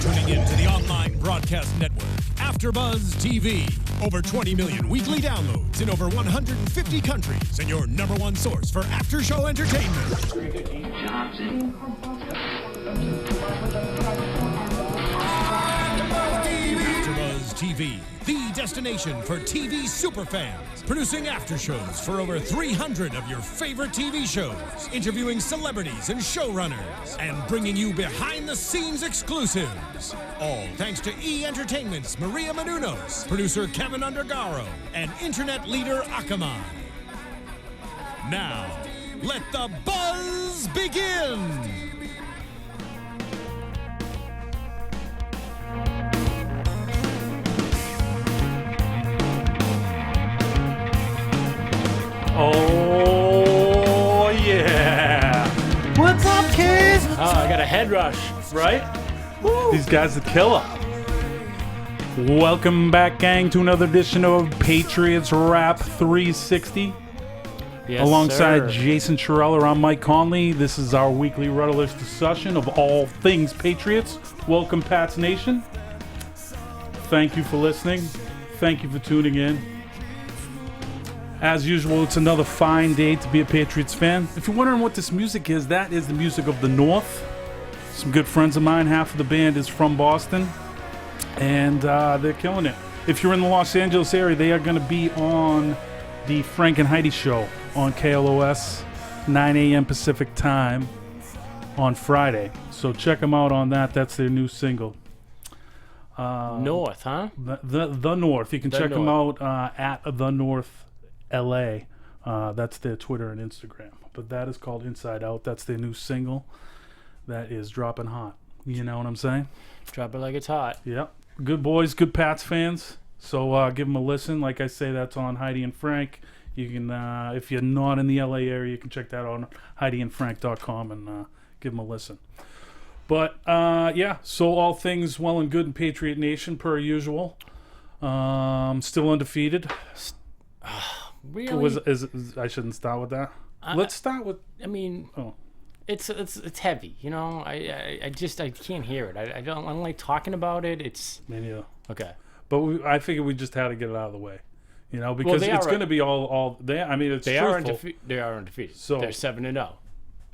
tuning in to the online broadcast network, AFTERBUZZ TV. Over 20 million weekly downloads in over 150 countries, and your number one source for after-show entertainment. AFTERBUZZ TV, the destination for TV superfans. Producing after-shows for over 300 of your favorite TV shows. Interviewing celebrities and showrunners. And bringing you behind-the-scenes exclusives. All thanks to E! Entertainment's Maria Menounos, producer Kevin Undergaro, and internet leader Akamai. Now, let the buzz begin! Oh, yeah. What's up, kids? Oh, I got a head rush. Right? Woo. These guys are killer. Welcome back, gang, to another edition of Patriots Wrap 360. Yes, Alongside sir. Jason Cherella, I'm Mike Conley. This is our weekly rudderless discussion of all things Patriots. Welcome, Pats Nation. Thank you for listening. Thank you for tuning in. As usual, it's another fine day to be a Patriots fan. If you're wondering what this music is, that is the music of the North. Some good friends of mine, half of the band is from Boston, and they're killing it. If you're in the Los Angeles area, they are going to be on the Frank and Heidi show on KLOS, 9 a.m. Pacific time on Friday. So check them out on that. That's their new single. North, huh? The North. You can check them North. out at The North LA. That's their Twitter and Instagram. But that is called Inside Out. That's their new single that is dropping hot. You know what I'm saying? Drop it like it's hot. Yep. Good boys, good Pats fans. So give them a listen. Like I say, that's on Heidi and Frank. You can, if you're not in the LA area, you can check that out on HeidiandFrank.com and give them a listen. But yeah, so all things well and good in Patriot Nation per usual. Still undefeated. Really? I shouldn't start with that. Let's start with. I mean, it's heavy. You know, I can't hear it. I don't like talking about it. It's Me neither. okay. But I figured we just had to get it out of the way. You know, because it's going to be all they. I mean, it's they truthful. They are undefeated. So they're 7-0.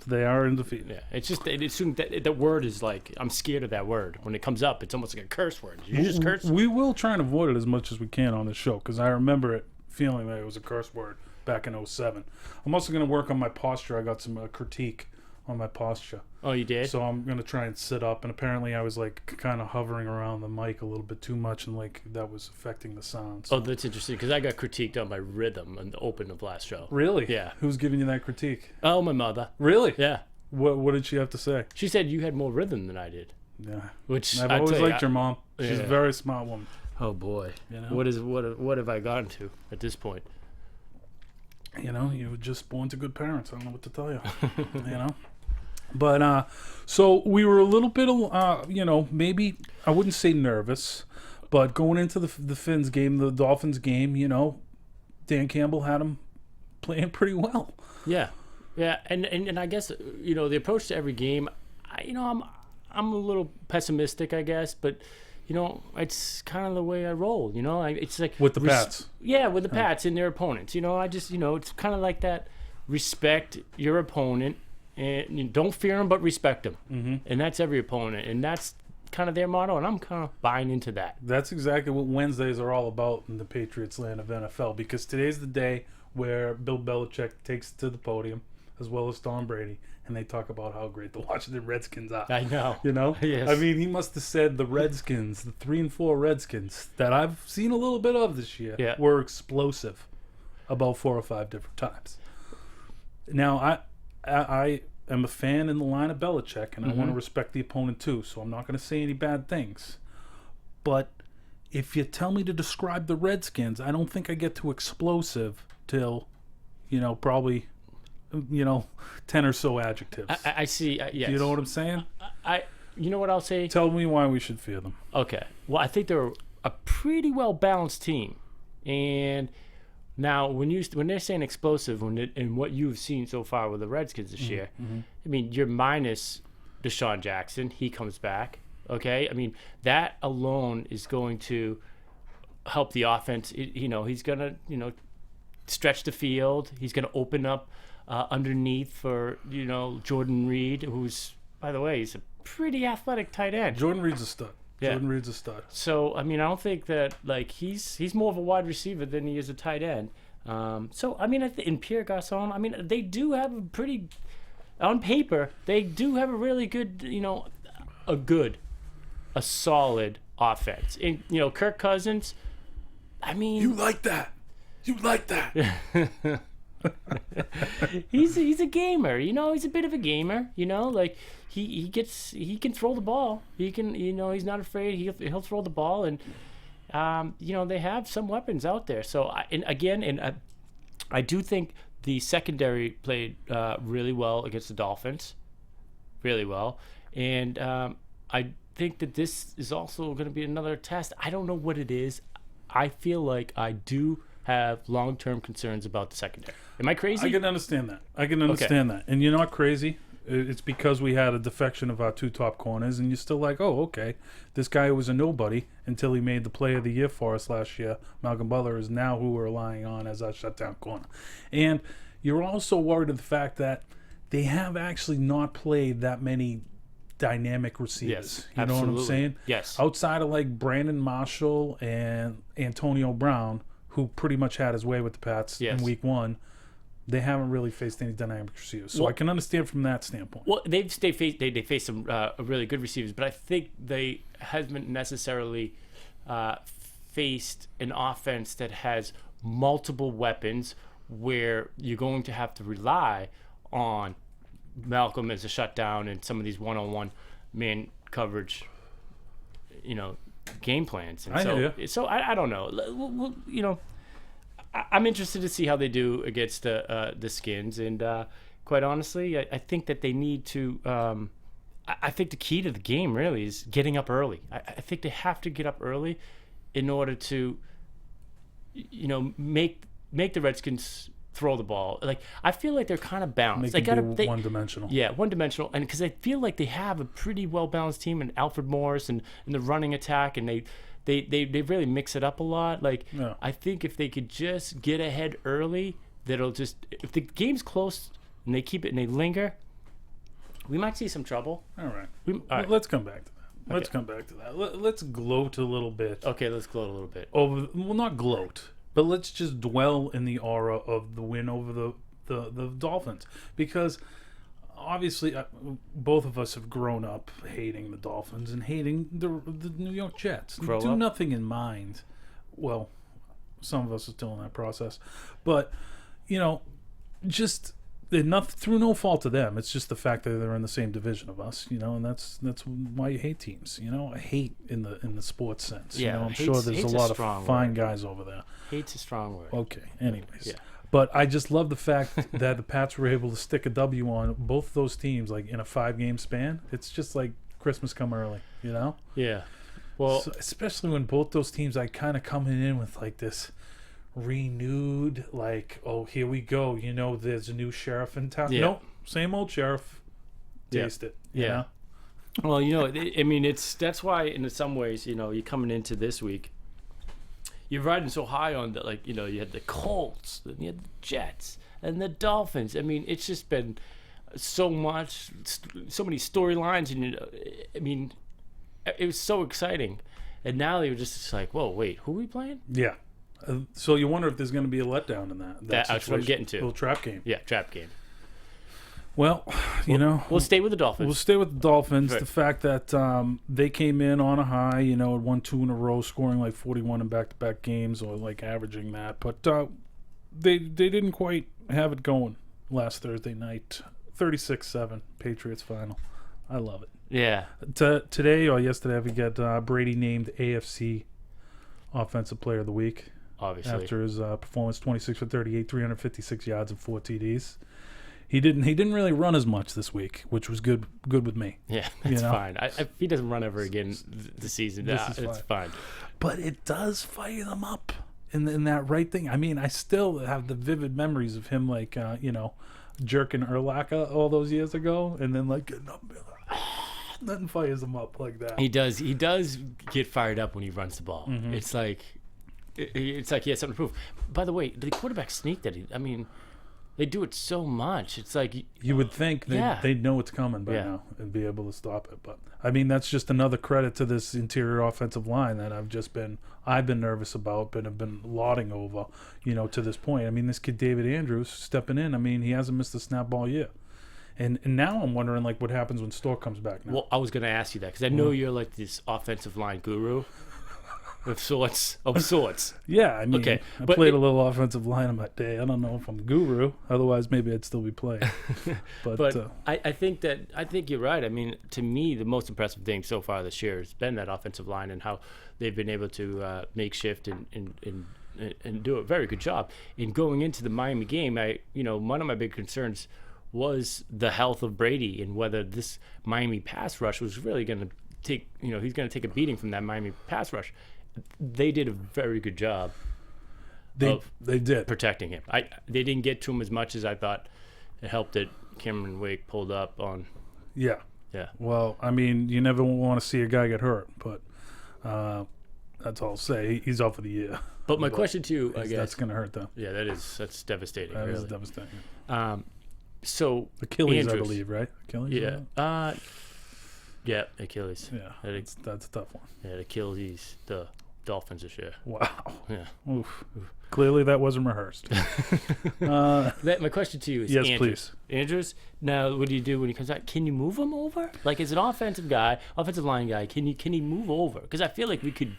They are undefeated. Yeah, it's just it assumed that the word is like I'm scared of that word. When it comes up, it's almost like a curse word. You just curse. We will try and avoid it as much as we can on this show because I remember it feeling that it was a curse word back in 07. I'm also going to work on my posture. I got some critique on my posture. Oh, you did? So I'm going to try and sit up. And apparently I was like kind of hovering around the mic a little bit too much and like that was affecting the sound. So. Oh, that's interesting because I got critiqued on my rhythm in the open of last show. Really? Yeah. Who's giving you that critique? Oh, my mother. Really? Yeah. What did she have to say? She said you had more rhythm than I did. Yeah. Which I've I'd always say liked your mom. She's a very smart woman. Oh boy. You know? What have I gotten to at this point? You know, you were just born to good parents. I don't know what to tell you. You know? But so we were a little bit you know, maybe I wouldn't say nervous, but going into the Finns game, the Dolphins game, you know, Dan Campbell had them playing pretty well. Yeah. Yeah, and I guess you know the approach to every game. I'm a little pessimistic, I guess, but you know it's kind of the way I roll. You know, it's like with the Pats. Yeah, with the Pats and their opponents. You know, I just it's kind of like that. Respect your opponent and you don't fear them, but respect them. Mm-hmm. And that's every opponent, and that's kind of their motto. And I'm kind of buying into that. That's exactly what Wednesdays are all about in the Patriots land of NFL because today's the day where Bill Belichick takes it to the podium, as well as Tom Brady, and they talk about how great the Washington Redskins are. I know. You know? Yes. I mean, he must have said the Redskins, the 3-4 Redskins, that I've seen a little bit of this year, were explosive about 4 or 5 different times. Now, I am a fan in the line of Belichick, and I want to respect the opponent too, so I'm not going to say any bad things. But if you tell me to describe the Redskins, I don't think I get to explosive till, you know, probably... 10 or so adjectives. I see. Yes. You know what I'm saying? You know what I'll say? Tell me why we should fear them. Okay. Well, I think they're a pretty well balanced team, and now when they're saying explosive, and what you've seen so far with the Redskins this year, I mean you're minus Deshaun Jackson. He comes back. Okay, I mean that alone is going to help the offense. He's gonna stretch the field. He's gonna open up underneath for Jordan Reed, who's, by the way, he's a pretty athletic tight end. Jordan Reed's a stud. Yeah. Jordan Reed's a stud. So I mean, I don't think that he's more of a wide receiver than he is a tight end. So I mean, in Pierre Garçon, I mean, they do have a pretty, on paper, they do have a really good, a solid offense. And Kirk Cousins, I mean, You like that? he's a gamer. He's a bit of a gamer. Like he can throw the ball. He can, he's not afraid. He'll throw the ball, and they have some weapons out there. So I do think the secondary played really well against the Dolphins, really well, and I think that this is also going to be another test. I don't know what it is. I feel like I do have long-term concerns about the secondary. Am I crazy? I can understand that. that. And you're not crazy. It's because we had a defection of our two top corners, and you're still like, oh, okay. This guy was a nobody until he made the play of the year for us last year. Malcolm Butler is now who we're relying on as our shutdown corner. And you're also worried of the fact that they have actually not played that many dynamic receivers. Yes, you know what I'm saying? Yes. Outside of like Brandon Marshall and Antonio Brown, who pretty much had his way with the Pats in week one, they haven't really faced any dynamic receivers. So I can understand from that standpoint. Well, they faced some really good receivers, but I think they haven't necessarily faced an offense that has multiple weapons where you're going to have to rely on Malcolm as a shutdown and some of these one-on-one man coverage, game plans. And I don't know. I'm interested to see how they do against the Skins, and quite honestly, I think that they need to. I think the key to the game really is getting up early. I think they have to get up early in order to, make the Redskins throw the ball. Like, I feel like they're kind of balanced. They be one-dimensional. Yeah, one-dimensional, and because I feel like they have a pretty well-balanced team, and Alfred Morris and the running attack, and they really mix it up a lot. Like, yeah. I think if they could just get ahead early, if the game's close and they keep it and they linger, we might see some trouble. All right. Let's come back to that. Let's gloat a little bit. Okay, let's gloat a little bit. Not gloat, but let's just dwell in the aura of the win over the Dolphins, because obviously both of us have grown up hating the Dolphins and hating the New York Jets. Nothing in mind. Well, some of us are still in that process, but just through no fault of them. It's just the fact that they're in the same division of us, and that's why you hate teams. I hate in the sports sense. Yeah, I'm sure there's a lot of fine guys over there. Hate's a strong word. Okay. Anyways. Yeah. But I just love the fact that the Pats were able to stick a W on both of those teams, like in a 5-game span. It's just like Christmas come early, Yeah. Well, especially when both those teams kind of coming in with like this renewed, like, oh, here we go. There's a new sheriff in town. Yeah. Nope, same old sheriff. Taste it. Yeah. Well, that's why in some ways, you're coming into this week, you're riding so high on the, you had the Colts, then you had the Jets, and the Dolphins. I mean, it's just been so many storylines, and it was so exciting. And now they were just like, whoa, wait, who are we playing? Yeah. So you wonder if there's going to be a letdown in that That's what I'm getting to. A little trap game. Yeah, trap game. Well, we'll stay with the Dolphins. We'll stay with the Dolphins. Right. The fact that they came in on a high, had won 2 in a row, scoring like 41 in back-to-back games, or like averaging that. But they didn't quite have it going last Thursday night. 36-7, Patriots final. I love it. Yeah. Today or yesterday, we got Brady named AFC Offensive Player of the Week. Obviously. After his performance, 26 for 38, 356 yards and 4 TDs. He didn't really run as much this week, which was good with me. Yeah, that's fine. If he doesn't run ever again this season, it's fine. But it does fire them up in that right thing. I mean, I still have the vivid memories of him, jerking Urlacher all those years ago, and then getting up. Nothing fires him up like that. He does get fired up when he runs the ball. Mm-hmm. It's like he has something to prove. By the way, the quarterback sneak they do it so much. It's like you would think they'd know it's coming by now and be able to stop it. But I mean, that's just another credit to this interior offensive line that I've been nervous about, but have been lauding over, to this point. I mean, this kid David Andrews stepping in. I mean, he hasn't missed a snap all year. And now I'm wondering like what happens when Stork comes back now. Well, I was going to ask you that because I know you're like this offensive line guru. Of sorts. Yeah, I mean, okay, I played a little offensive line on my day. I don't know if I'm a guru. Otherwise, maybe I'd still be playing. But I think you're right. I mean, to me, the most impressive thing so far this year has been that offensive line and how they've been able to make shift and do a very good job. In going into the Miami game, one of my big concerns was the health of Brady and whether this Miami pass rush was really going to take, he's going to take a beating from that Miami pass rush. They did a very good job. They did protecting him. They didn't get to him as much as I thought. It helped that Cameron Wake pulled up on. Yeah. Yeah. Well, I mean, you never want to see a guy get hurt, but that's all I'll say. He's out for the year. But my question to you, I guess that's going to hurt them. Yeah, that's devastating. That really is devastating. So Achilles, Andrews, I believe, right? Achilles. Yeah. Yeah, Achilles. Yeah. That's a tough one. Yeah, Achilles. The Dolphins this year. Wow. Yeah. Oof. Clearly that wasn't rehearsed. My question to you is, yes, Andrews. please. Andrews, now what do you do when he comes out? Can you move him over? Like, as an offensive line guy, can he move over? Because I feel like we could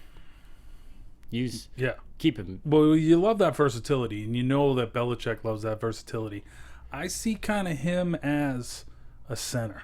keep him. Well, you love that versatility, and you know that Belichick loves that versatility. I see kind of him as a center,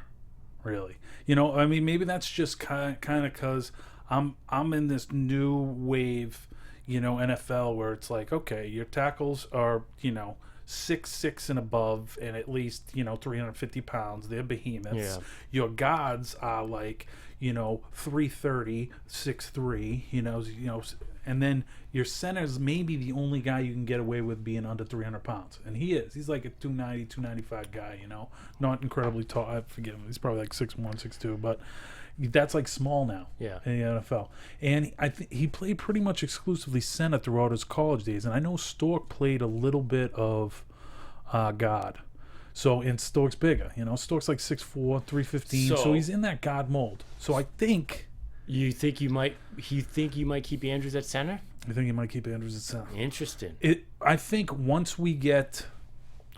really. I mean, maybe that's just kind of because I'm in this new wave, NFL where it's like, okay, your tackles are, 6'6" and above and at least, 350 pounds. They're behemoths. Yeah. Your guards are like, 330, 6'3", and then your center's maybe the only guy you can get away with being under 300 pounds. And he is. He's like a 290, 295 guy, Not incredibly tall. I forget him. He's probably like 6'1", 6'2", but that's like small now in the NFL. And I think he played pretty much exclusively center throughout his college days. And I know Stork played a little bit of guard. So, and Stork's bigger. Stork's like 6'4", 315. So he's in that guard mold. So I think... You think you might keep Andrews at center? I think he might keep Andrews at center. Interesting. I think once we get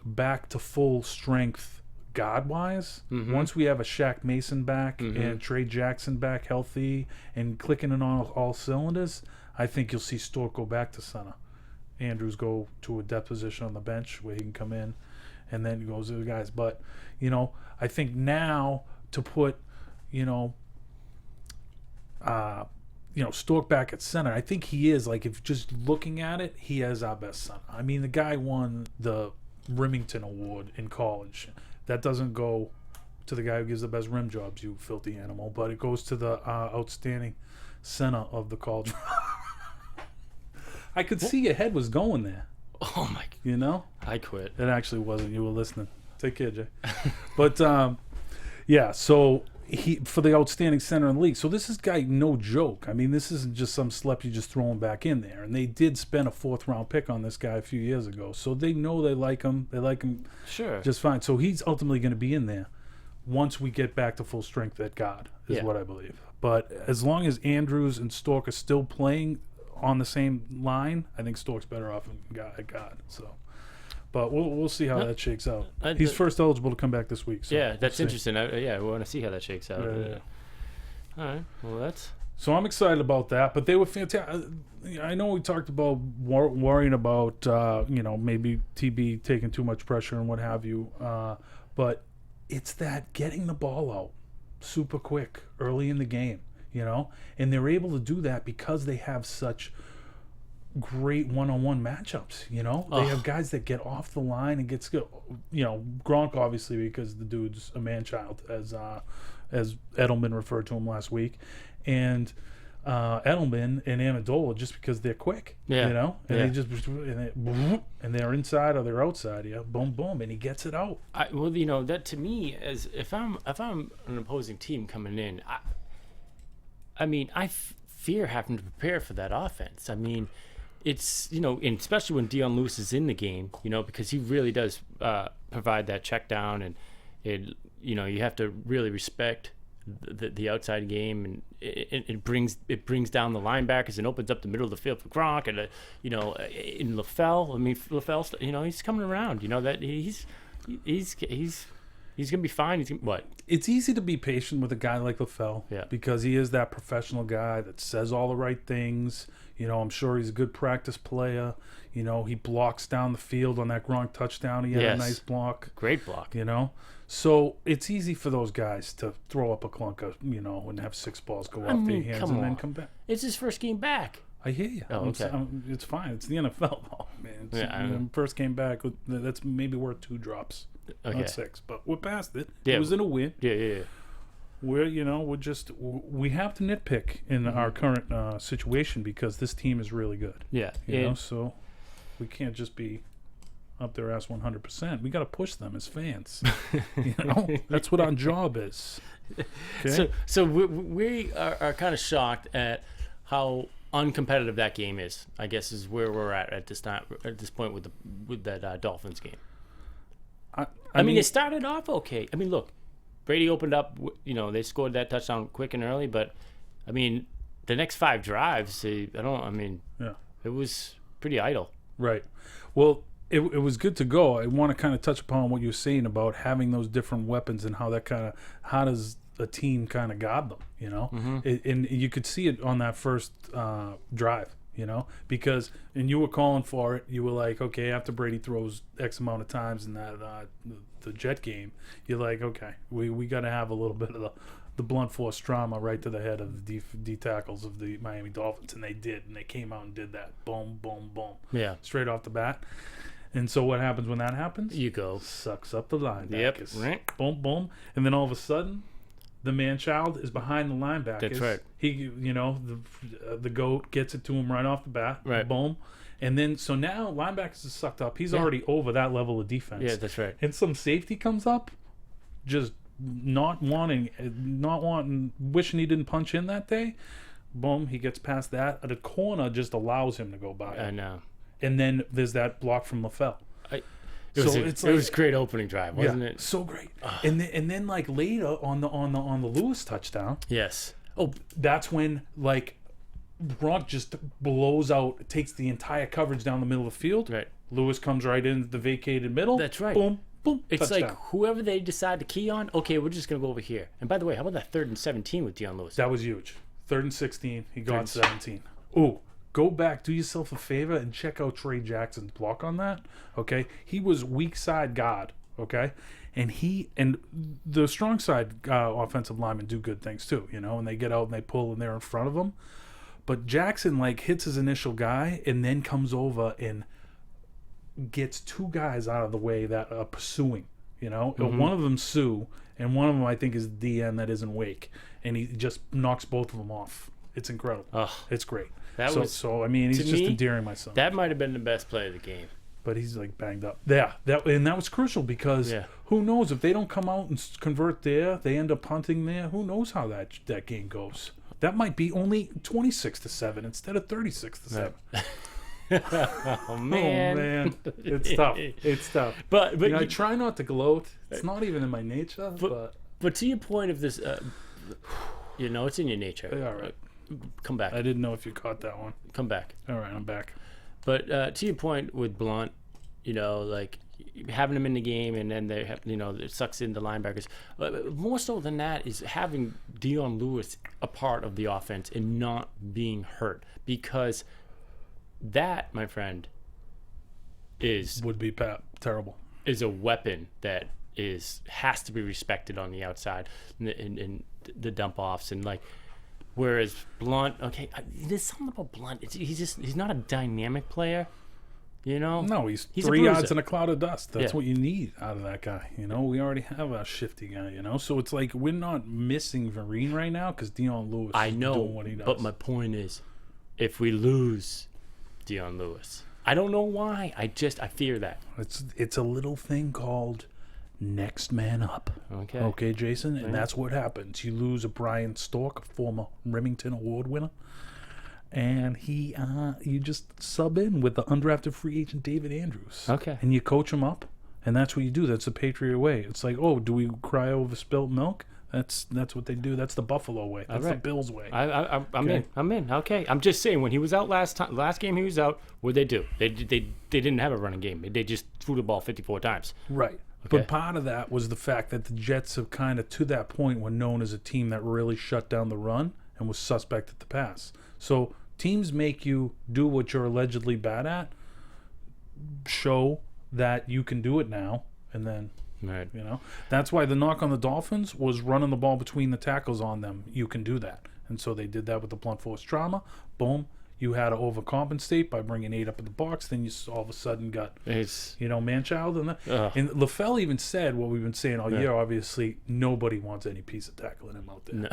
back to full strength guard-wise, once we have a Shaq Mason back and Trey Jackson back healthy and clicking in on all cylinders, I think you'll see Stork go back to center. Andrews go to a depth position on the bench where he can come in and then goes to the guys. But, I think now to put, Stork back at center, I think he is, like, if just looking at it, he has our best center. I mean, the guy won the Remington Award in college. That doesn't go to the guy who gives the best rim jobs, you filthy animal, but it goes to the outstanding center of the college. I could see your head was going there. Oh, my. I quit. It actually wasn't. You were listening. Take care, Jay. But, yeah, so... he for the outstanding center in the league. So this is guy no joke. I mean, this isn't just some slep you just throw him back in there. And they did spend a 4th round pick on this guy a few years ago. So they know they like him. They like him just fine. So he's ultimately going to be in there once we get back to full strength at guard is what I believe. But as long as Andrews and Stork are still playing on the same line, I think Stork's better off at guard. So. But we'll see how that shakes out. He's first eligible to come back this week. So that's interesting. We want to see how that shakes out. Yeah. All right. Well, that's... So I'm excited about that. But they were fantastic. I know we talked about worrying about, maybe TB taking too much pressure and what have you. But it's that getting the ball out super quick early in the game, And they're able to do that because they have such... great one-on-one matchups. They have guys that get off the line and gets Gronk obviously because the dude's a man-child as Edelman referred to him last week, and Edelman and Amendola just because they're quick, Yeah. you know, and Yeah. they just and they're inside or they're outside, yeah, boom, boom, and he gets it out. Well, you know, that to me is if I'm an opposing team coming in, I mean, I fear having to prepare for that offense. I mean, it's, you know, and especially when Dion Lewis is in the game, you know, because he really does provide that check down, and you know, you have to really respect the outside game, and it brings down the linebackers and opens up the middle of the field for Gronk, and you know, in LaFell. I mean, LaFell, you know, he's coming around. You know that he's gonna be fine. What? It's easy to be patient with a guy like LaFell, Yeah. because he is that professional guy that says all the right things. You know, I'm sure he's a good practice player. You know, he blocks down the field on that Gronk touchdown. He had a nice block. Great block. You know, so it's easy for those guys to throw up a clunker, you know, and have 6 balls go off their hands and then come back. It's his first game back. I hear you. Oh, okay. It's fine. It's the NFL, though, man. First game back, that's maybe worth 2 drops, not 6. But we're past it. Yeah. It was in a win. Yeah. We have to nitpick in our current situation because this team is really good. Yeah. You know, so we can't just be up their ass 100%. We got to push them as fans. You know, that's what our job is. Okay? So we are kind of shocked at how uncompetitive that game is. I guess is where we're at this time, at this point with that Dolphins game. I mean, it started off okay. I mean, look, Brady opened up. You know, they scored that touchdown quick and early, but I mean, the next 5 drives, it was pretty idle. Right. Well, it was good to go. I want to kind of touch upon what you're saying about having those different weapons and how does a team kind of guard them, you know? And you could see it on that first drive, you know, because, and you were calling for it. You were like, okay, after Brady throws X amount of times in that the Jet game, you're like, okay, we got to have a little bit of the blunt force trauma right to the head of the D tackles of the Miami Dolphins, and they did, and they came out and did that, boom, boom, boom, straight off the bat. And so what happens when that happens? You go sucks up the linebackers. Yep. Right. Boom, boom, and then all of a sudden, the man-child is behind the linebackers. That's right. He, you know, the goat gets it to him right off the bat. Right. Boom. And then, so now linebackers is sucked up. He's already over that level of defense. Yeah, that's right. And some safety comes up, just not wanting, wishing he didn't punch in that day. Boom, he gets past that. The corner just allows him to go by. I know. And then there's that block from LaFell. It was a great opening drive, wasn't it? So great. And then like later on the Lewis touchdown. Yes. Oh, that's when like Gronk just blows out, takes the entire coverage down the middle of the field. Right. Lewis comes right into the vacated middle. That's right. Boom, boom. It's touchdown. like whoever they decide to key on, okay, we're just going to go over here. And by the way, how about that 3rd and 17 with Dion Lewis? That was huge. 3rd and 16. He got 17. Ooh, go back, do yourself a favor, and check out Trey Jackson's block on that. Okay, he was weak side guard. Okay, and the strong side offensive linemen do good things too. You know, and they get out and they pull and they're in front of them. But Jackson like hits his initial guy and then comes over and gets 2 guys out of the way that are pursuing. You know, one of them Sue, and one of them I think is DN that isn't Wake, and he just knocks both of them off. It's incredible. It's great. So I mean, he's just endearing my son. That might have been the best play of the game. But he's like banged up. Yeah, that was crucial because who knows if they don't come out and convert there, they end up punting there. Who knows how that game goes? That might be only 26-7 instead of 36-7. Oh man, it's tough. It's tough. But you know, I try not to gloat. It's not even in my nature. But to your point of this, you know, it's in your nature. All right, come back. I didn't know if you caught that one. Come back. All right, I'm back. But to your point with Blunt, you know, like having him in the game, and then they have, you know, it sucks in the linebackers. But more so than that is having Dion Lewis a part of the offense and not being hurt, because that, my friend, would be terrible. Is a weapon that has to be respected on the outside in the dump offs, and like. Whereas Blunt, okay, there's something about Blunt. He's not a dynamic player. You know? No, he's 3 yards in a cloud of dust. That's what you need out of that guy. You know, we already have a shifty guy, you know? So it's like we're not missing Vereen right now because Dion Lewis is doing what he does. But my point is, if we lose Dion Lewis, I don't know why. I fear that. It's a little thing called next man up. Okay, Jason? And that's what happens. You lose a Brian Stork, a former Remington Award winner. And you just sub in with the undrafted free agent David Andrews. Okay. And you coach him up, and that's what you do. That's the Patriot way. It's like, oh, do we cry over spilt milk? That's what they do. That's the Buffalo way. That's the Bills way. I'm in. Okay. I'm just saying, when he was out last game he was out, what'd they do? They didn't have a running game. They just threw the ball 54 times. Right. Okay. But part of that was the fact that the Jets have kind of, to that point, were known as a team that really shut down the run and was suspect at the pass. So teams make you do what you're allegedly bad at, show that you can do it now, and then, you know. That's why the knock on the Dolphins was running the ball between the tackles on them. You can do that. And so they did that with the blunt force trauma. Boom. You had to overcompensate by bringing 8 up in the box. Then you all of a sudden got, man-child. And LaFell even said what we've been saying all year, obviously, nobody wants any piece of tackling him out there.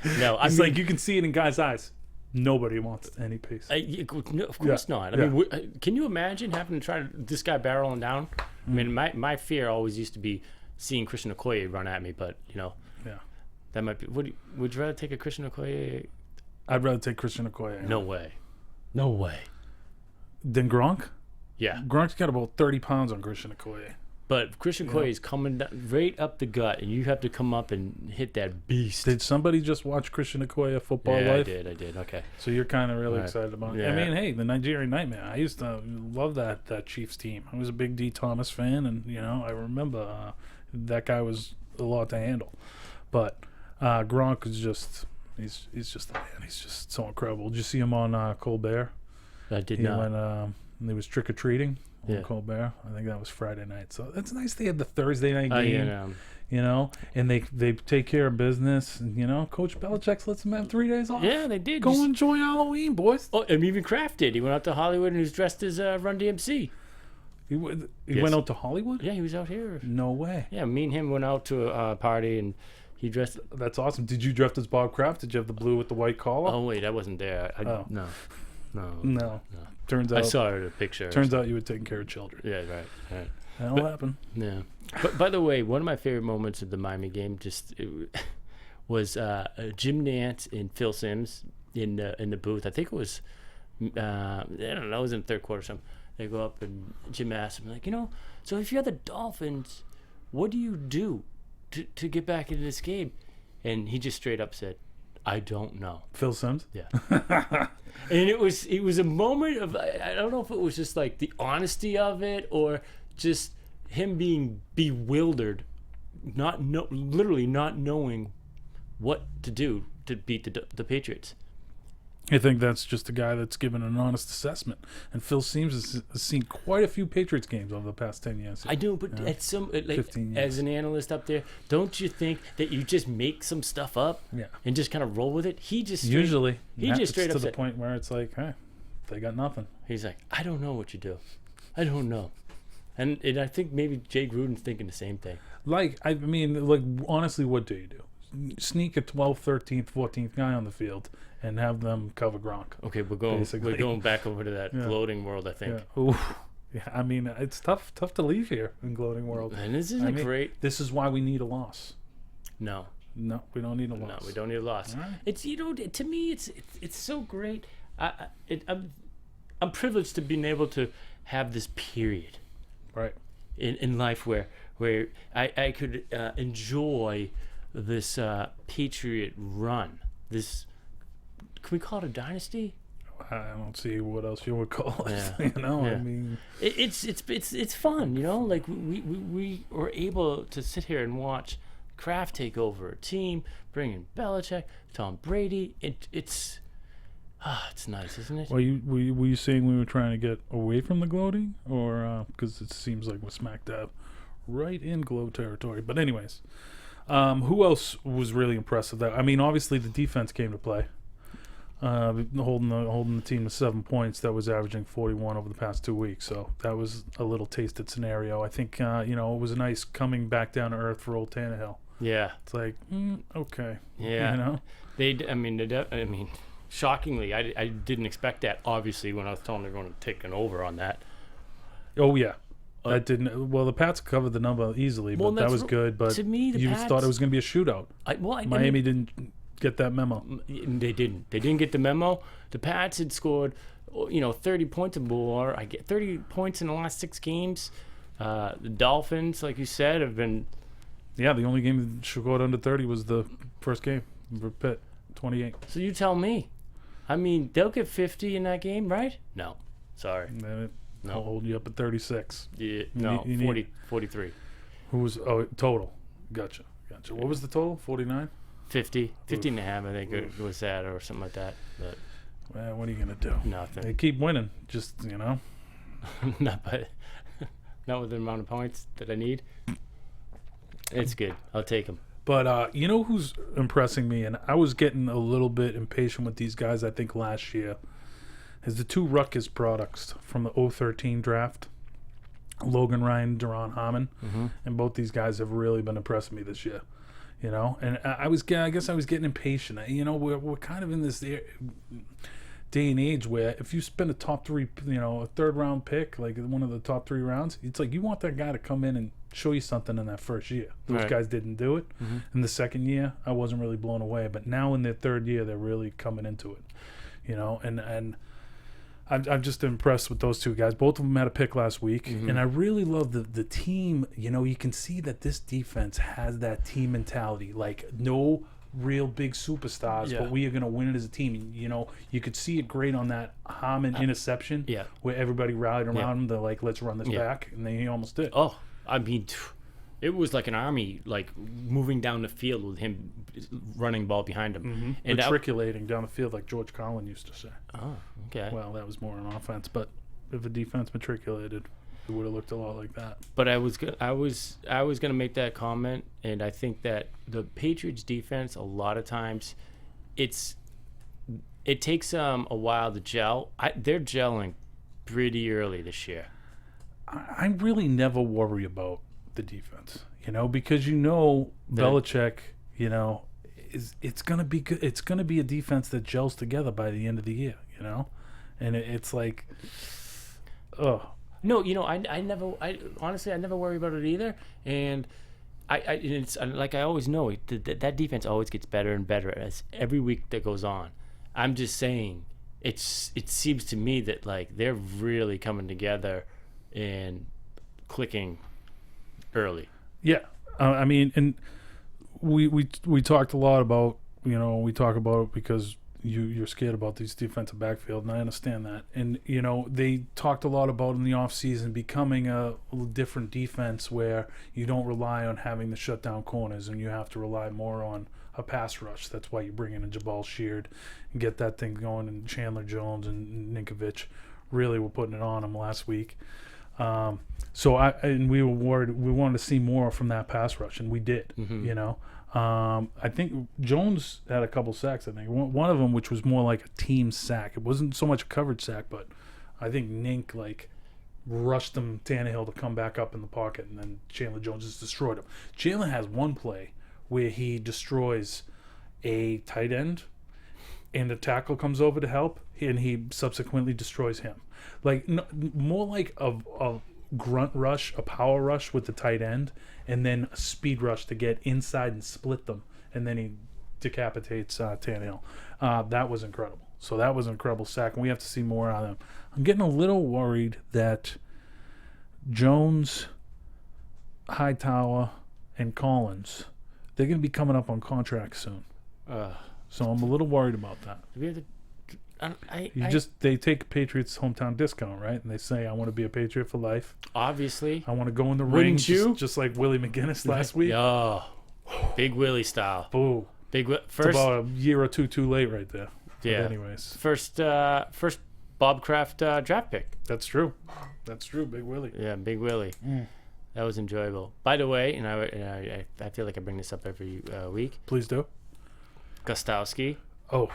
No, it's like you can see it in guys' eyes. Nobody wants any piece. No, of course not. I mean, can you imagine having to try this guy barreling down? I mean, my fear always used to be seeing Christian Okoye run at me, but that might be. Would you rather take a Christian Okoye? I'd rather take Christian Okoye. No way. Than Gronk? Yeah. Gronk's got about 30 pounds on Christian Okoye. But Christian Okoye is coming down, right up the gut, and you have to come up and hit that beast. Did somebody just watch Christian Okoye Football Life? I did. Okay. So you're kind of really excited about it. I mean, hey, the Nigerian Nightmare. I used to love that Chiefs team. I was a big D. Thomas fan, and, I remember that guy was a lot to handle. But Gronk is just, he's just a man. He's just so incredible. Did you see him on Colbert? I did not. When he was trick-or-treating. Colbert. I think that was Friday night. So that's nice. They had the Thursday night game, and they take care of business. And, Coach Belichick lets them have 3 days off. Yeah, they did. Go enjoy Halloween, boys. Oh, and even Kraft did. He went out to Hollywood and he was dressed as Run DMC. He went out to Hollywood? Yeah, he was out here. No way. Yeah, me and him went out to a party and he dressed. That's awesome. Did you dress as Bob Kraft? Did you have the blue with the white collar? Oh, wait, I wasn't there. No. Turns out I saw the picture. Turns out you were taking care of children. Yeah, right. That'll happen. Yeah. But by the way, one of my favorite moments of the Miami game was Jim Nantz and Phil Simms in the booth. I think it was, I don't know, it was in the third quarter or something. They go up and Jim asks him, like, so if you're the Dolphins, what do you do to get back into this game? And he just straight up said, I don't know. Phil Simms? Yeah. And it was a moment of, I don't know if it was just like the honesty of it or just him being bewildered, literally not knowing what to do to beat the Patriots. I think that's just a guy that's given an honest assessment. And Phil Simms has seen quite a few Patriots games over the past 10 years. I do, but at 15 years. As an analyst up there, don't you think that you just make some stuff up and just kind of roll with it? He just straight up to the point where it's like, hey, they got nothing. He's like, I don't know what you do. I don't know. And I think maybe Jay Gruden's thinking the same thing. Honestly, what do you do? Sneak a 12th, 13th, 14th guy on the field and have them cover Gronk. Okay, we're going back over to that gloating world, I think. Yeah, I mean, it's tough to leave here in gloating world. And this isn't great. This is why we need a loss. No, we don't need a loss. No, we don't need a loss. Right. It's to me, it's so great. I'm privileged to being able to have this period, right, in life where I could enjoy this Patriot run. This, can we call it a dynasty? I don't see what else you would call it. Yeah. I mean, it's fun. Like we were able to sit here and watch Kraft take over a team, bring in Belichick, Tom Brady. It's nice, isn't it? Were you saying we were trying to get away from the gloating, or because it seems like we're smack dab right in gloat territory? But anyways. Who else was really impressive? I mean, obviously the defense came to play. holding the team to 7 points. That was averaging 41 over the past 2 weeks. So that was a little tasted scenario. I think it was a nice coming back down to earth for old Tannehill. Yeah, it's like okay. Yeah, shockingly, I didn't expect that. Obviously, when I was telling they're going to take an over on that. Oh yeah. That didn't. Well, the Pats covered the number easily, but that was good. But to me, you Pats, thought it was going to be a shootout. Miami didn't get that memo. They didn't. They didn't get the memo. The Pats had scored, 30 points or more. I get 30 points in the last 6 games. The Dolphins, like you said, have been. Yeah, the only game that scored under 30 was the first game for Pitt, 28. So you tell me. I mean, they'll get 50 in that game, right? No, sorry. No. I'll hold you up at 36. Yeah, 43. Who was total? Gotcha. What was the total? 49? 50 and a half, I think it was that, or something like that. But well, what are you gonna do? Nothing. They keep winning. Just not with the amount of points that I need. It's good. I'll take them. But who's impressing me, and I was getting a little bit impatient with these guys. I think last year. Is the 2 Rutgers products from the 2013 draft, Logan Ryan, Deron Harmon, and both these guys have really been impressing me this year. And I guess I was getting impatient. We're kind of in this day and age where if you spend a top 3, a 3rd round pick, like one of the top 3 rounds, it's like you want that guy to come in and show you something in that first year. Those guys didn't do it. In the second year, I wasn't really blown away, but now in their 3rd year, they're really coming into it. And I'm just impressed with those 2 guys. Both of them had a pick last week, and I really love the team. You can see that this defense has that team mentality. Like, no real big superstars, but we are going to win it as a team. You could see it great on that Harmon interception where everybody rallied around him. They're like, let's run this back, and he almost did. Oh, I mean, it was like an army, like moving down the field with him running ball behind him. And matriculating down the field like George Conley used to say. Oh, okay. Well, that was more on offense, but if the defense matriculated, it would have looked a lot like that. But I was gonna make that comment, and I think that the Patriots defense, a lot of times, it takes a while to gel. They're gelling pretty early this year. I really never worry about the defense, because Belichick, it's gonna be good. It's gonna be a defense that gels together by the end of the year, and it's like, no, I honestly never worry about it either, and it's like I always know that defense always gets better and better as every week that goes on. I'm just saying, it seems to me that like they're really coming together and clicking early. Yeah, I mean, and we talked a lot about we talk about it because you're scared about these defensive backfield, and I understand that. And they talked a lot about in the offseason becoming a different defense where you don't rely on having the shutdown corners and you have to rely more on a pass rush. That's why you bring in a Jabal Sheard and get that thing going. And Chandler Jones and Ninkovich really were putting it on him last week. We were worried. We wanted to see more from that pass rush, and we did. I think Jones had a couple sacks. I think one of them, which was more like a team sack. It wasn't so much a coverage sack, but I think Nink rushed him Tannehill to come back up in the pocket, and then Chandler Jones just destroyed him. Chandler has one play where he destroys a tight end, and a tackle comes over to help, and he subsequently destroys him. More like a grunt rush, a power rush with the tight end, and then a speed rush to get inside and split them, and then he decapitates Tannehill. That was incredible. So that was an incredible sack, and we have to see more out of him. I'm getting a little worried that Jones, Hightower, and Collins, they're going to be coming up on contracts soon. So I'm a little worried about that. They take Patriots hometown discount, right? And they say, I want to be a Patriot for life. Obviously. I want to go in the ring just like Willie McGinnis last week. Oh, Big Willie style. Boo. First, it's about a year or two too late right there. Yeah. But anyways. First Bob Kraft draft pick. That's true. Big Willie. Yeah, Big Willie. That was enjoyable. By the way, and I feel like I bring this up every week. Please do. Gostowski. Oh,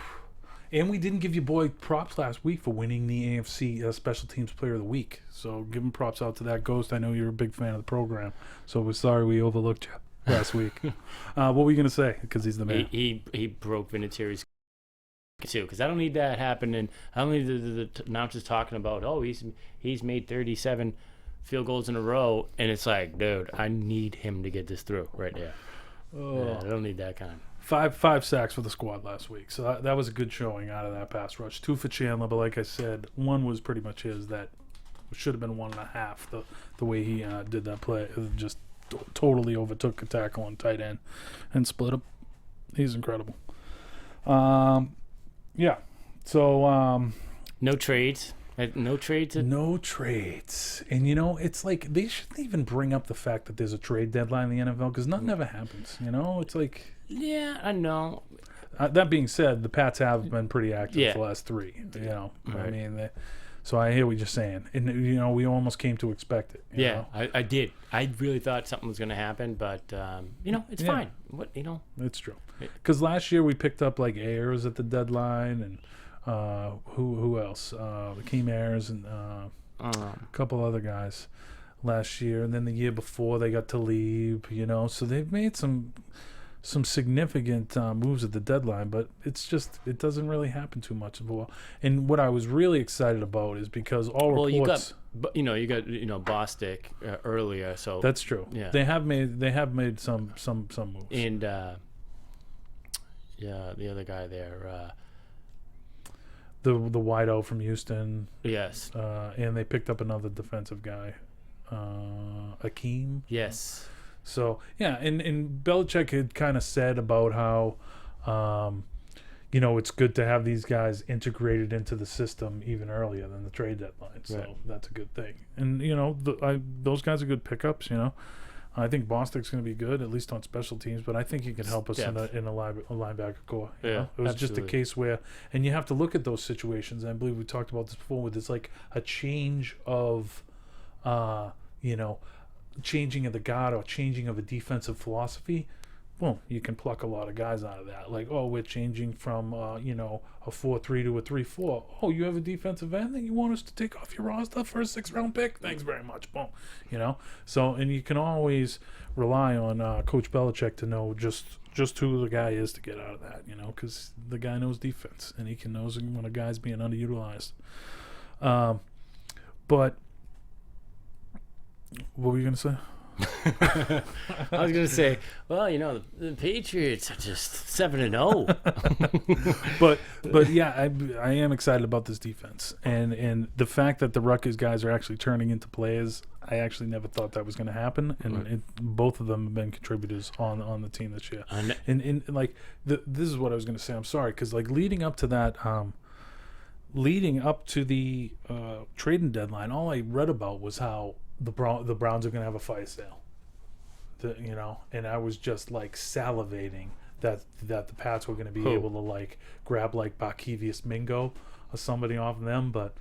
And we didn't give you boy props last week for winning the AFC Special Teams Player of the Week. So give him props out to that Ghost. I know you're a big fan of the program. So we're sorry we overlooked you last week. What were you going to say? Because he's the man. He broke Vinatieri's too. Because I don't need that happening. I don't need the announcers talking about, oh, he's made 37 field goals in a row. And it's like, dude, I need him to get this through right there. Oh. Yeah, I don't need that kind. Five sacks for the squad last week, so that was a good showing out of that pass rush. 2 for Chandler, but like I said, 1 was pretty much his. That should have been 1.5. The way he did that play, it just totally overtook a tackle on tight end and split him. He's incredible. Yeah. So no trades. No trades? No trades. And, it's like they shouldn't even bring up the fact that there's a trade deadline in the NFL because nothing ever happens. It's like... Yeah, I know. That being said, the Pats have been pretty active for the last 3. Right. I mean, so I hear what you're saying. And, we almost came to expect it. You know? I did. I really thought something was going to happen, but, it's fine. It's true. Because last year we picked up, like, Ayers at the deadline and... who else? Akeem Ayers and a couple other guys last year, and then the year before they got to leave. So they've made some significant moves at the deadline, but it doesn't really happen too much of a while. And what I was really excited about is because all reports. You got Bostic earlier, so that's true. Yeah, they have made some moves. And the other guy there. The wideout from Houston. Yes. And they picked up another defensive guy, Akeem. Yes. So, yeah, and Belichick had kind of said about how, it's good to have these guys integrated into the system even earlier than the trade deadline. So that's a good thing. And, those guys are good pickups, I think Bostic's going to be good, at least on special teams, but I think he can help us in a linebacker core. Yeah, it was just a case where, and you have to look at those situations. And I believe we talked about this before, where there's like a change of, changing of the guard or changing of a defensive philosophy. Boom, you can pluck a lot of guys out of that. Like, we're changing from, a 4-3 to a 3-4. Oh, you have a defensive end that you want us to take off your roster for a 6th-round pick? Thanks very much. Boom. So, and you can always rely on Coach Belichick to know just who the guy is to get out of that, because the guy knows defense, and he knows when a guy's being underutilized. But what were you going to say? I was going to say, well, the Patriots are just 7-0. but yeah, I am excited about this defense, and the fact that the Rutgers guys are actually turning into players. I actually never thought that was going to happen, and both of them have been contributors on the team this year. And this is what I was going to say. I'm sorry, because leading up to that. Leading up to the trading deadline, all I read about was how the Browns are going to have a fire sale, and I was just salivating that the Pats were going to be able to grab Barkevius Mingo or somebody off of them. But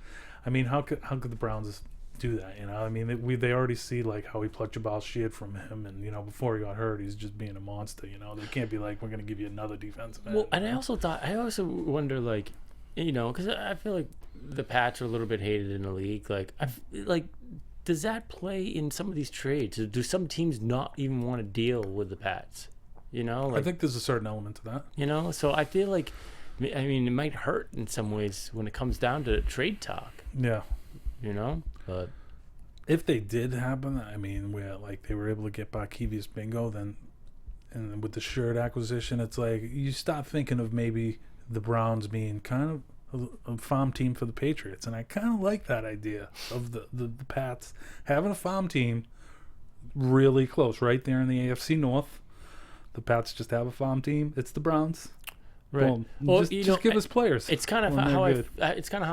I mean, how could the Browns do that? I mean, they already see how he plucked Jabal Sheard from him, and before he got hurt, he's just being a monster. They can't be we're going to give you another defensive end. Well, and I also wonder because I feel like the Pats are a little bit hated in the league. Does that play in some of these trades? Do some teams not even want to deal with the Pats? I think there's a certain element to that. So I feel it might hurt in some ways when it comes down to trade talk. Yeah. But if they did happen, where they were able to get Barkevius Bingo, and with the Sheard acquisition, it's you start thinking of maybe the Browns being kind of a farm team for the Patriots, and I kind of like that idea of the Pats having a farm team really close, right there in the AFC North. The Pats just have a farm team. It's the Browns. Right. Boom. Well, just give us players. It's kind of how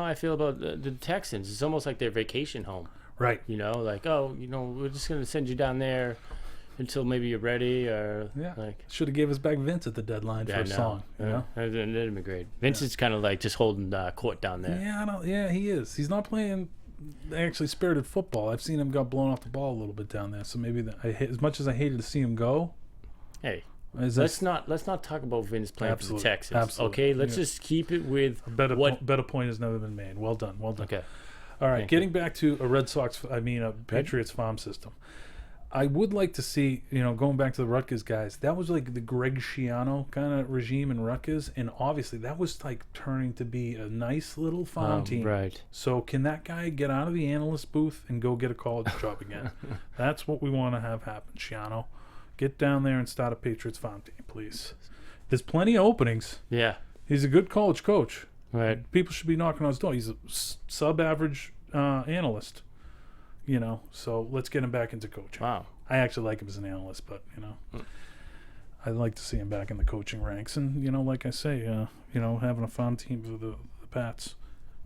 I feel about the Texans. It's almost like their vacation home. Right. We're just going to send you down there until maybe you're ready, or should have gave us back Vince at the deadline for a song. That'd have been great. Vince is kind of just holding court down there. Yeah, he is. He's not playing actually spirited football. I've seen him got blown off the ball a little bit down there. So maybe as much as I hated to see him go, hey, Let's not talk about Vince playing for the Texans. Absolutely. Okay, let's just keep it with a better point has never been made. Well done. Okay. All right, getting back to a Patriots farm system. I would like to see, going back to the Rutgers guys, that was like the Greg Schiano kind of regime in Rutgers, and obviously that was like turning to be a nice little farm team. Right. So can that guy get out of the analyst booth and go get a college job again? That's what we want to have happen, Schiano. Get down there and start a Patriots farm team, please. There's plenty of openings. Yeah. He's a good college coach. Right. People should be knocking on his door. He's a sub-average analyst. So let's get him back into coaching. Wow. I actually like him as an analyst, but I'd like to see him back in the coaching ranks. And like I say, having a fun team for the Pats.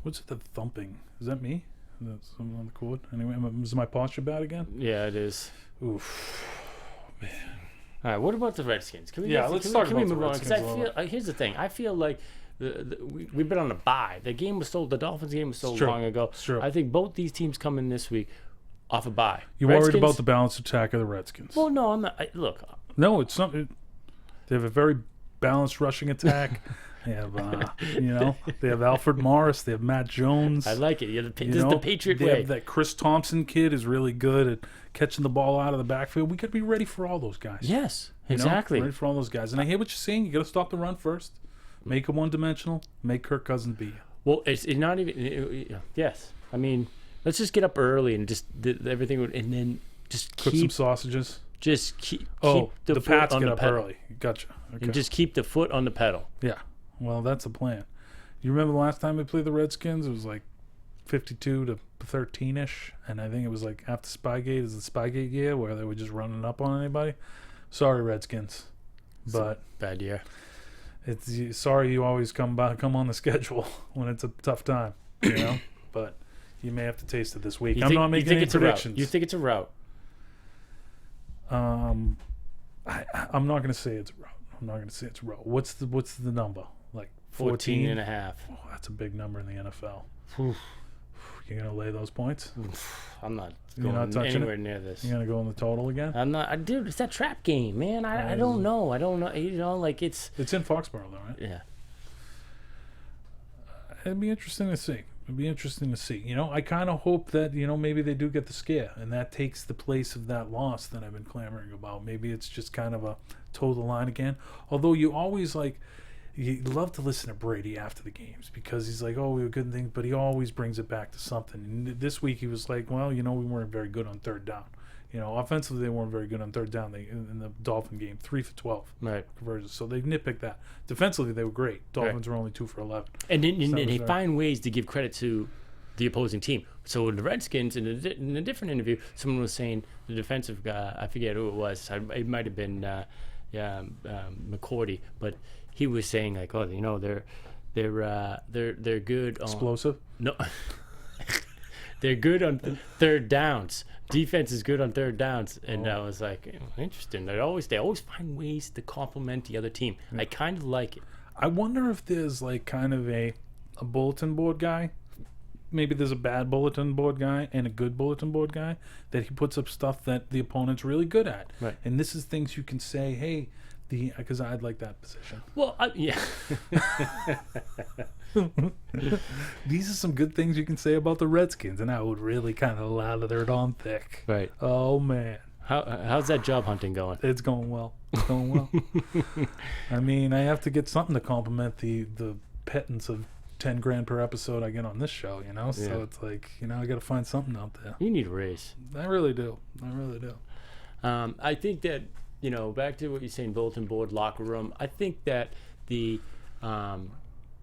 What's the thumping? Is that me? That's someone on the cord. Anyway, is my posture bad again? Yeah, it is. Oof, man. All right. What about the Redskins? Let's talk about the Redskins. Because I feel here's the thing. I feel like we've been on a bye. The Dolphins game was sold long ago. It's true. I think both these teams come in this week off a bye. You worried about the balanced attack of the Redskins? Well, no, I'm not. Look. No, it's something. They have a very balanced rushing attack. They have, they have Alfred Morris. They have Matt Jones. I like it. This is the Patriot way. They have that Chris Thompson kid is really good at catching the ball out of the backfield. We got to be ready for all those guys. Yes, exactly. Ready for all those guys. And I hear what you're saying. You got to stop the run first. Make them one-dimensional. Make Kirk Cousins beat you. Well, it's not even. Yes, I mean, let's just get up early and just everything, and then just cook some sausages. Just keep the Pats get up pedal. early. Gotcha. Okay. And just keep the foot on the pedal. Yeah. Well, that's the plan. You remember the last time we played the Redskins? It was like 52-13-ish, and I think it was like after Spygate is the Spygate year where they were just running up on anybody. Sorry, Redskins, but bad year. It's sorry you always come on the schedule when it's a tough time, But you may have to taste it this week. I'm not making any predictions. You think it's a route? I'm not going to say it's a route. What's the number? Like 14 and a half. Oh, that's a big number in the NFL. You're going to lay those points? I'm not going anywhere near this. You're going to go in the total again? I'm not. Dude, it's that trap game, man. I don't know. It's in Foxborough, though, right? Yeah. It'd be interesting to see. I kind of hope that, maybe they do get the scare, and that takes the place of that loss that I've been clamoring about. Maybe it's just kind of a toe the line again. Although you always you love to listen to Brady after the games because he's like, oh, we were good things, but he always brings it back to something. And this week he was like, well, we weren't very good on third down. Offensively they weren't very good on third down. They in the Dolphin game, 3 for 12 conversions. So they nitpicked that. Defensively they were great. Dolphins were only 2 for 11. And they find ways to give credit to the opposing team. So in the Redskins, in a different interview, someone was saying the defensive guy, I forget who it was. It might have been McCourty, but he was saying like, oh, they're good on explosive. No, they're good on third downs. Defense is good on third downs, and I was like, interesting. They always find ways to complement the other team. I kind of like it. I wonder if there's like kind of a bulletin board guy. Maybe there's a bad bulletin board guy and a good bulletin board guy that he puts up stuff that the opponent's really good at. Right. And this is things you can say, hey, because I'd like that position. Well, yeah. These are some good things you can say about the Redskins, and I would really kind of lather it on thick. Right. Oh, man. How's that job hunting going? It's going well. I mean, I have to get something to complement the pittance of $10,000 per episode I get on this show, So it's like, I got to find something out there. You need a raise. I really do. I think that, back to what you're saying, bulletin board, locker room. I think that they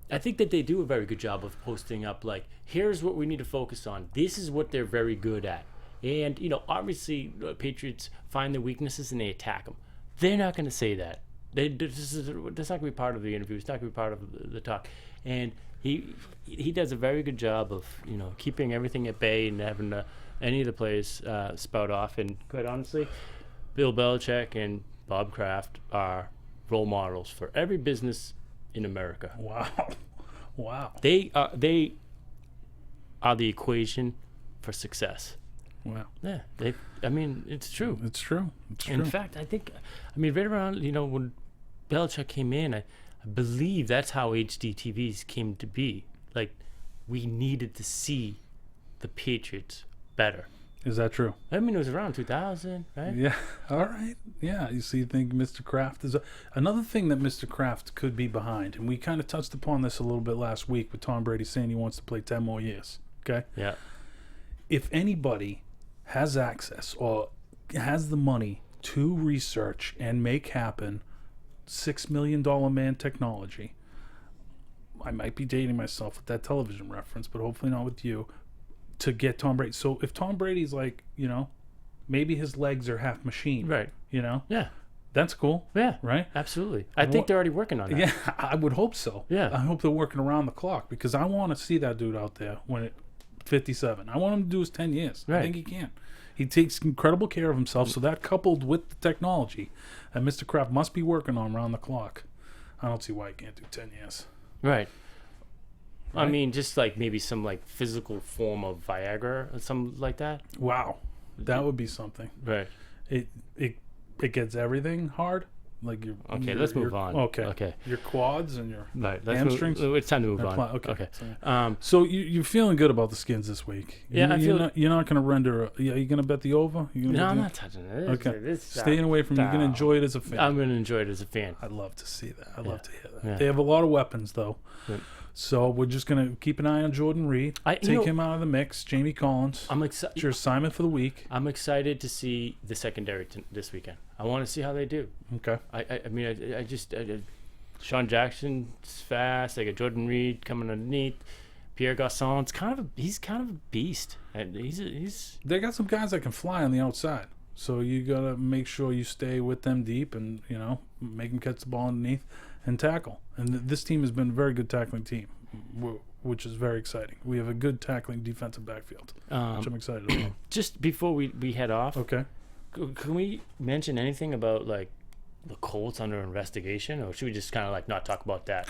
do a very good job of posting up like, here's what we need to focus on. This is what they're very good at. And, obviously, Patriots find their weaknesses and they attack them. They're not going to say that. That's not going to be part of the interview. It's not going to be part of the talk. And he does a very good job of, keeping everything at bay and having any of the players spout off. And quite honestly, Bill Belichick and Bob Kraft are role models for every business in America. Wow. They are the equation for success. Wow. Yeah, I mean, it's true. It's true. In fact, I think, right around, when Belichick came in, I believe that's how HD TVs came to be. Like, we needed to see the Patriots better. Is that true? I mean, it was around 2000, right? Yeah. All right. Yeah. You think Mr. Kraft is another thing that Mr. Kraft could be behind, and we kind of touched upon this a little bit last week with Tom Brady saying he wants to play 10 more years. Okay. Yeah. If anybody has access or has the money to research and make happen $6 million man technology, I might be dating myself with that television reference, but hopefully not with you, to get Tom Brady. So if Tom Brady's like, maybe his legs are half machine, right? Yeah, that's cool. Yeah, right. Absolutely. I think they're already working on that. Yeah, I would hope so. Yeah, I hope they're working around the clock because I want to see that dude out there when it 57. I want him to do his 10 years. Right. I think he can. He takes incredible care of himself. So that coupled with the technology that Mr. Kraft must be working on around the clock, I don't see why he can't do 10 years. Right. I mean, just like maybe some like physical form of Viagra or something like that. Wow, that would be something. Right. It gets everything hard. Like let's move on. Okay. Your quads and your hamstrings. It's time to move on. Okay. So you're feeling good about the Skins this week? Yeah, you're not going to render. Are you going to bet the over? No, I'm not touching it. Okay. Staying away from. You're going to enjoy it as a fan. I'm going to enjoy it as a fan. I'd love to see that. I'd love to hear that. Yeah. They have a lot of weapons though. Right. So we're just going to keep an eye on Jordan Reed. Take him out of the mix. Jamie Collins. I'm excited. It's your assignment for the week. I'm excited to see the secondary this weekend. I want to see how they do. Okay. I mean, Sean Jackson's fast. They got Jordan Reed coming underneath. Pierre Garçon's he's kind of a beast. And he's. They got some guys that can fly on the outside. So you got to make sure you stay with them deep and, make them catch the ball underneath and tackle. And this team has been a very good tackling team, which is very exciting. We have a good tackling defensive backfield, which I'm excited about. Just before we head off, okay, can we mention anything about like the Colts under investigation, or should we just kind of like not talk about that?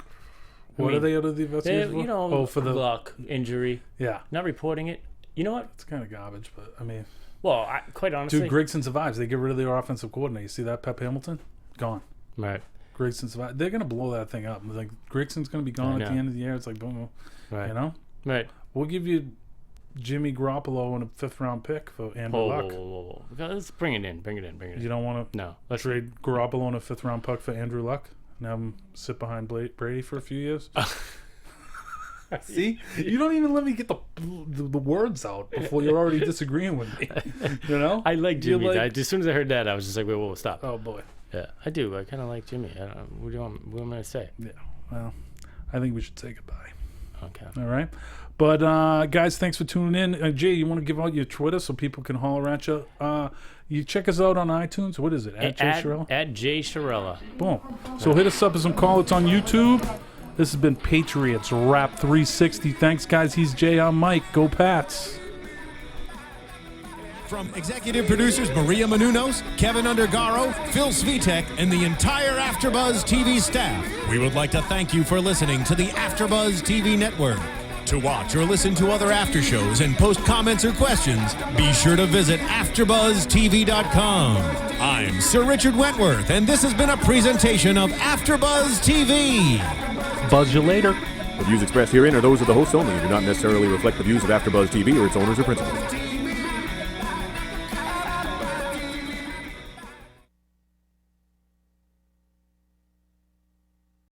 What are they under the investigation for? For the luck injury. Yeah, not reporting it. You know what? It's kind of garbage, but I mean, well, quite honestly, dude, Grigson survives. They get rid of their offensive coordinator. You see that, Pep Hamilton, gone. Right. Grigson survives. They're gonna blow that thing up. Like Grigson's gonna be gone at the end of the year. It's like boom, right. Right. We'll give you Jimmy Garoppolo and a 5th round pick for Andrew Luck. Whoa. Let's bring it in. You don't want to let's trade Garoppolo and a 5th round pick for Andrew Luck and have him sit behind Brady for a few years? See, you don't even let me get the words out before you're already disagreeing with me. I like Jimmy. As soon as I heard that, I was just like, whoa, stop. Oh boy. Yeah, I do. I kind of like Jimmy. What do you want me to say? Yeah. Well, I think we should say goodbye. Okay. All right. But guys, thanks for tuning in. Jay, you want to give out your Twitter so people can holler at you? You check us out on iTunes. What is it? At Jay Cherella? At Jay Cherella. Boom. So hit us up with some call. It's on YouTube. This has been Patriots Wrap 360. Thanks, guys. He's Jay. I'm Mike. Go Pats. From executive producers Maria Menounos, Kevin Undergaro, Phil Svitek, and the entire AfterBuzz TV staff, we would like to thank you for listening to the AfterBuzz TV network. To watch or listen to other after shows and post comments or questions, be sure to visit AfterBuzzTV.com. I'm Sir Richard Wentworth, and this has been a presentation of AfterBuzz TV. Buzz you later. The views expressed herein are those of the hosts only and do not necessarily reflect the views of AfterBuzz TV or its owners or principals.